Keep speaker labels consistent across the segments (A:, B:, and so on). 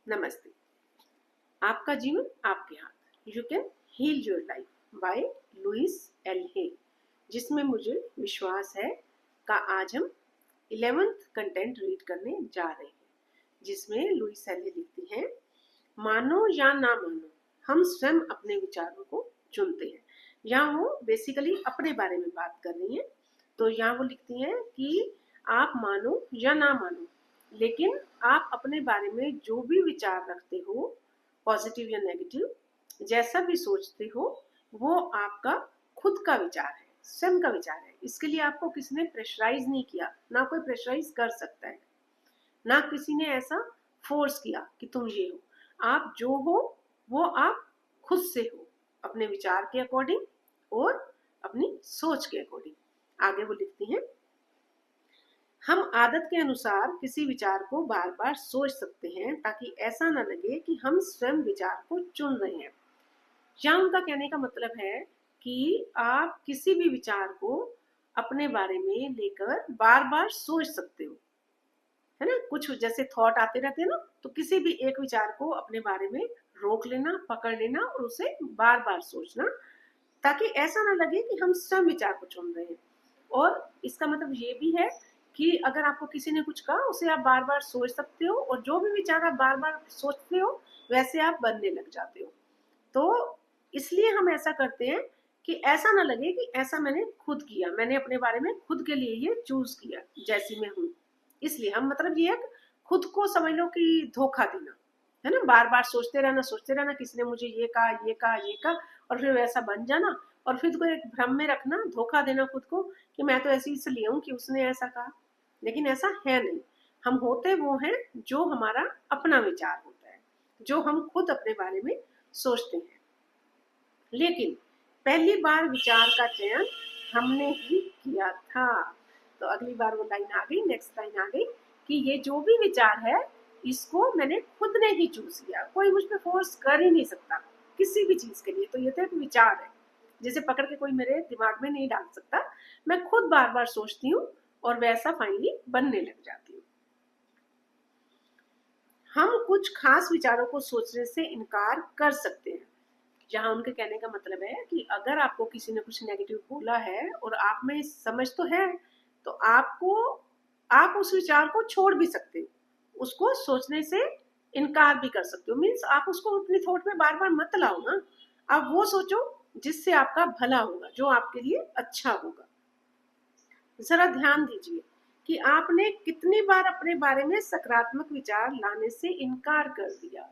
A: नमस्ते। आपका जीवन आपके हाथ, you can heal your life by Louise L Hay, जिसमें मुझे विश्वास है का आज हम 11th कंटेंट रीड करने जा रहे हैं, जिसमें लुइस एल हे लिखती हैं, मानो या ना मानो हम स्वयं अपने विचारों को चुनते हैं। यहाँ वो बेसिकली अपने बारे में बात कर रही हैं। तो यहाँ वो लिखती हैं कि आप मानो या ना मानो, लेकिन आप अपने बारे में जो भी विचार रखते हो, पॉजिटिव या नेगेटिव, जैसा भी सोचते हो, वो आपका खुद का विचार है, स्वयं का विचार है। इसके लिए आपको किसी ने प्रेशराइज नहीं किया, ना कोई प्रेशराइज कर सकता है, ना किसी ने ऐसा फोर्स किया कि तुम ये हो। आप जो हो वो आप खुद से हो, अपने विचार के अकॉर्डिंग और अपनी सोच के अकॉर्डिंग। आगे वो लिखती हैं, हम आदत के अनुसार किसी विचार को बार बार सोच सकते हैं ताकि ऐसा न लगे कि हम स्वयं विचार को चुन रहे हैं। यहाँ उनका कहने का मतलब है कि आप किसी भी विचार को अपने बारे में लेकर बार बार सोच सकते हो, है ना। कुछ जैसे थॉट आते रहते हैं ना, तो किसी भी एक विचार को अपने बारे में रोक लेना, पकड़ लेना और उसे बार बार सोचना, ताकि ऐसा ना लगे कि हम स्वयं विचार को चुन रहे हैं। और इसका मतलब ये भी है कि अगर आपको किसी ने कुछ कहा, उसे आप बार बार सोच सकते हो, और जो भी विचार आप बार बार सोचते हो वैसे आप बनने लग जाते हो। तो इसलिए हम ऐसा करते हैं कि ऐसा ना लगे कि ऐसा मैंने खुद किया, मैंने अपने बारे में खुद के लिए ये चूज किया जैसी मैं हूँ। इसलिए हम, मतलब ये है खुद को समझ लो कि धोखा देना, है ना। बार बार सोचते रहना, किसी ने मुझे ये कहा, ये कहा, ये कहा, और फिर वैसा बन जाना, और फिर को एक भ्रम में रखना, धोखा देना खुद को कि मैं तो ऐसी इसलिए हूँ कि उसने ऐसा कहा। लेकिन ऐसा है नहीं। हम होते वो हैं जो हमारा अपना विचार होता है, जो हम खुद अपने बारे में सोचते हैं। लेकिन पहली बार विचार का चयन हमने ही किया था। तो अगली बार वो लाइन आ गई, नेक्स्ट लाइन आ गई कि ये जो भी विचार है, इसको मैंने खुद ने ही चूज किया, कोई मुझ पे फोर्स कर ही नहीं सकता किसी भी चीज के लिए। तो ये तो एक विचार है, जैसे पकड़ के कोई मेरे दिमाग में नहीं डाल सकता, मैं खुद बार बार सोचती हूँ और वैसा फाइनली बनने लग जाती हूँ। हम कुछ खास विचारों को सोचने से इनकार कर सकते हैं। जहाँ उनके कहने का मतलब है कि अगर आपको किसी ने कुछ नेगेटिव बोला है और आप में समझ तो है, तो आप उस विचार को छोड़ भी सकते हो, उसको सोचने से इनकार भी कर सकते हो। मीन्स आप उसको अपनी थॉट में बार बार मत लाओ ना, आप वो सोचो जिससे आपका भला होगा, जो आपके लिए अच्छा होगा। जरा ध्यान दीजिए कि आपने कितनी बार अपने बारे में सकारात्मक विचार लाने से इनकार कर दिया।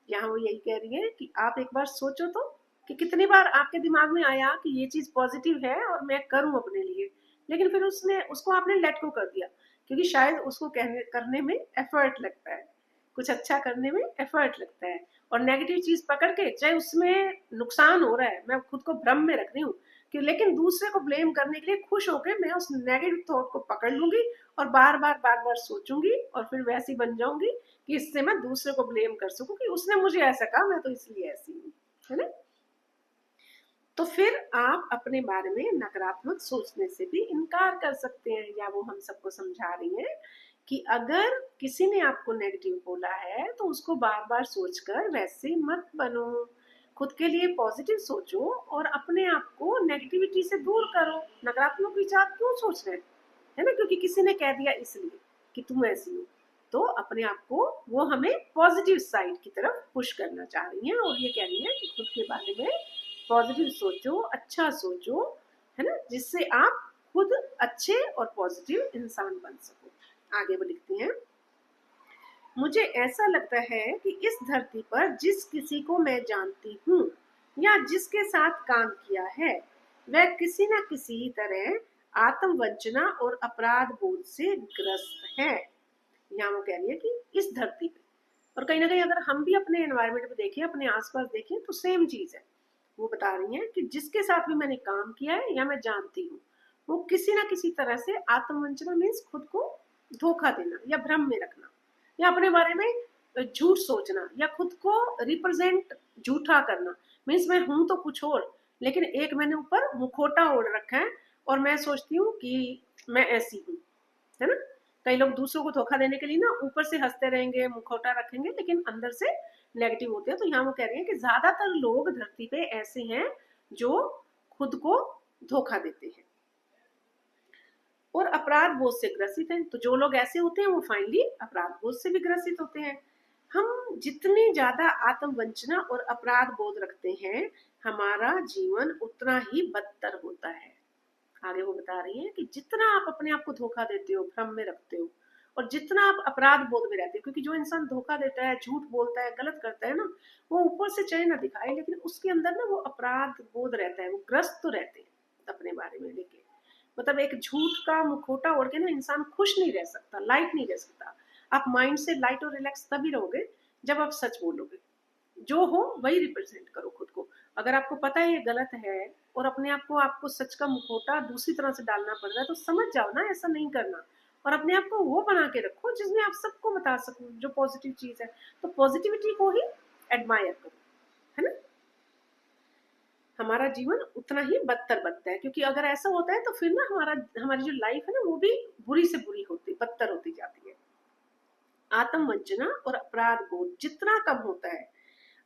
A: यहाँ वो यही कह रही है कि आप एक बार सोचो तो कि कितनी बार आपके दिमाग में आया कि ये चीज पॉजिटिव है और मैं करूं अपने लिए, लेकिन फिर उसको आपने लेट को कर दिया, क्योंकि शायद उसको करने में एफर्ट लगता है, कुछ अच्छा करने में एफर्ट लगता है। और नेगेटिव चीज पकड़ के, चाहे उसमें नुकसान हो रहा है, मैं खुद को भ्रम में रख रही हूँ कि, लेकिन दूसरे को ब्लेम करने के लिए खुश होकर मैं उस नेगेटिव थॉट को पकड़ लूंगी और बार बार सोचूंगी, और फिर वैसी बन जाऊंगी कि इससे मैं दूसरे को ब्लेम कर सकूं कि उसने मुझे ऐसा कहा, मैं तो इसलिए ऐसी हूँ, है ना। तो फिर आप अपने बारे में नकारात्मक सोचने से भी इनकार कर सकते हैं। या वो हम सबको समझा रही हैं कि अगर किसी ने आपको नेगेटिव बोला है तो उसको बार बार सोचकर वैसे मत बनो, खुद के लिए पॉजिटिव सोचो और अपने आप को नेगेटिविटी से दूर करो। नकारात्मक विचार क्यों सोच रहे हैं, है ना, क्योंकि किसी ने कह दिया इसलिए कि तुम ऐसी हो। तो अपने आप को वो हमें पॉजिटिव साइड की तरफ पुश करना चाह रही हैं, और ये कह रही हैं कि खुद के बारे में पॉजिटिव सोचो, अच्छा सोचो, है ना, जिससे आप खुद अच्छे और पॉजिटिव इंसान बन सको। आगे वो लिखती हैं, मुझे ऐसा लगता है कि इस धरती पर जिस किसी को मैं जानती हूँ या जिसके साथ काम किया है, वह किसी न किसी तरह आत्मवंचना और अपराध बोध से ग्रस्त है। यहाँ वो कह रही है कि इस धरती पे, और कहीं ना कहीं अगर हम भी अपने एनवायरनमेंट में देखें, अपने आसपास देखें, तो सेम चीज है। वो बता रही हैं कि जिसके साथ भी मैंने काम किया है या मैं जानती हूँ, वो किसी ना किसी तरह से आत्मवंचना मीन्स खुद को धोखा देना या भ्रम में रखना, या अपने बारे में झूठ सोचना, या खुद को रिप्रेजेंट झूठा करना। मीन्स मैं हूं तो कुछ और, लेकिन एक मैंने ऊपर मुखोटा ओढ़ रखा है और मैं सोचती हूँ कि मैं ऐसी हूँ, है ना। कई लोग दूसरों को धोखा देने के लिए ना ऊपर से हंसते रहेंगे, मुखौटा रखेंगे, लेकिन अंदर से नेगेटिव होते हैं। तो यहाँ वो कह रहे हैं कि ज्यादातर लोग धरती पे ऐसे हैं जो खुद को धोखा देते हैं और अपराध बोध से ग्रसित हैं। तो जो लोग ऐसे होते हैं वो फाइनली अपराध बोध से भी ग्रसित होते हैं। हम जितनी ज्यादा आत्मवंचना और अपराध बोध रखते हैं, हमारा जीवन उतना ही बदतर होता है। आगे वो बता रही है कि जितना आप अपने आप को धोखा देते हो, भ्रम में रखते हो, और जितना आप अपराध बोध में रहते हो, क्योंकि जो इंसान धोखा देता है, झूठ बोलता है, गलत करता है ना, वो ऊपर से चाहे ना दिखाए, लेकिन उसके अंदर ना वो अपराध बोध रहता है, वो ग्रस्त तो रहते हैं अपने बारे में लेके। मतलब एक झूठ का मुखौटा ओढ़ के ना इंसान खुश नहीं रह सकता, लाइट नहीं रह सकता। आप माइंड से लाइट और रिलैक्स तभी रहोगे जब आप सच बोलोगे। जो हो वही रिप्रेजेंट करो खुद को। अगर आपको पता है ये गलत है और अपने आप को, आपको सच का मुखौटा दूसरी तरह से डालना पड़ रहा है, तो समझ जाओ ना ऐसा नहीं करना, और अपने आप को वो बना के रखो जिसमें आप सबको बता सको जो पॉजिटिव चीज है। तो पॉजिटिविटी को ही एडमायर करो, है ना। हमारा जीवन उतना ही बदतर बनता है, क्योंकि अगर ऐसा होता है तो फिर ना हमारी जो लाइफ है ना वो भी बुरी से बुरी होती, बदतर होती जाती है। आत्मवंचना और अपराध बोध जितना कम होता है,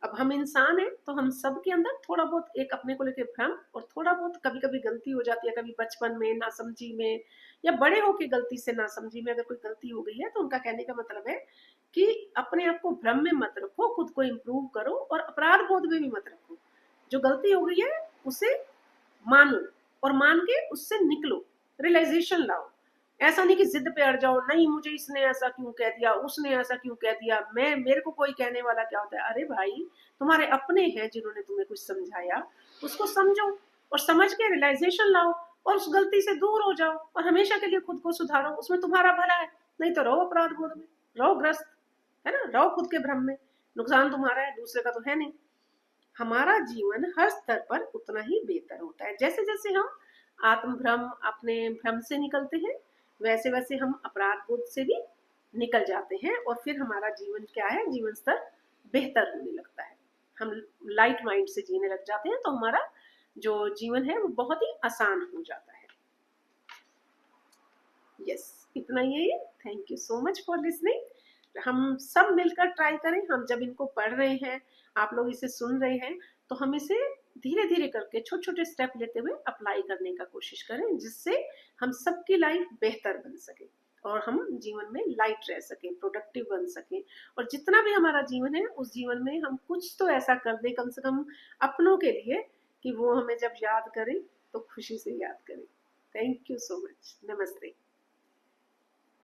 A: अब हम इंसान हैं तो हम सब के अंदर थोड़ा बहुत एक अपने को लेके भ्रम और थोड़ा बहुत कभी कभी गलती हो जाती है। कभी बचपन में नासमझी में या बड़े होके गलती से नासमझी में अगर कोई गलती हो गई है, तो उनका कहने का मतलब है कि अपने आप को भ्रम में मत रखो, खुद को इम्प्रूव करो और अपराध बोध में भी मत रखो। जो गलती हो गई है उसे मानो और मान के उससे निकलो, रियलाइजेशन लाओ। ऐसा नहीं कि जिद पे अड़ जाओ, नहीं मुझे इसने ऐसा क्यों कह दिया, उसने ऐसा क्यों कह दिया, मैं, मेरे को कोई कहने वाला क्या होता है। अरे भाई, तुम्हारे अपने हैं जिन्होंने तुम्हें कुछ समझाया, उसको समझो और समझ के रियलाइजेशन लाओ और उस गलती से दूर हो जाओ और हमेशा के लिए खुद को सुधारो, उसमें तुम्हारा भला है। नहीं तो रहो अपराध बोध में, रहो ग्रस्त, है ना, रहो खुद के भ्रम में। नुकसान तुम्हारा है, दूसरे का तो है नहीं। हमारा जीवन हर स्तर पर उतना ही बेहतर होता है। जैसे जैसे हम आत्म भ्रम, अपने भ्रम से निकलते हैं, वैसे वैसे हम अपराध बोध से भी निकल जाते हैं और फिर हमारा जीवन क्या है, जीवन स्तर बेहतर होने लगता है। हम लाइट माइंड से जीने लग जाते हैं, तो हमारा जो जीवन है वो बहुत ही आसान हो जाता है। यस, इतना ही है। Thank you so much for listening. हम सब मिलकर ट्राई करें। हम जब इनको पढ़ रहे हैं, आप लोग इसे सुन रहे हैं, तो हम इसे धीरे धीरे करके छोटे छोटे स्टेप लेते हुए अप्लाई करने का कोशिश करें, जिससे हम सबकी लाइफ बेहतर बन सके और हम जीवन में लाइट रह सके, प्रोडक्टिव बन सके। और जितना भी हमारा जीवन है, उस जीवन में हम कुछ तो ऐसा कर दें कम से कम अपनों के लिए, कि वो हमें जब याद करें तो खुशी से याद करें। Thank you so much. नमस्ते।